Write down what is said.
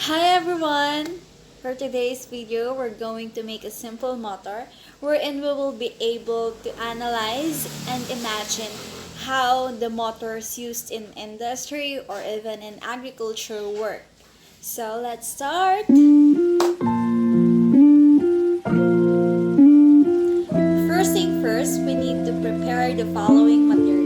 Hi everyone! For today's video, we're going to make a simple motor wherein we will be able to analyze and imagine how the motors used in industry or even in agriculture work. So let's start! First thing first, we need to prepare the following materials.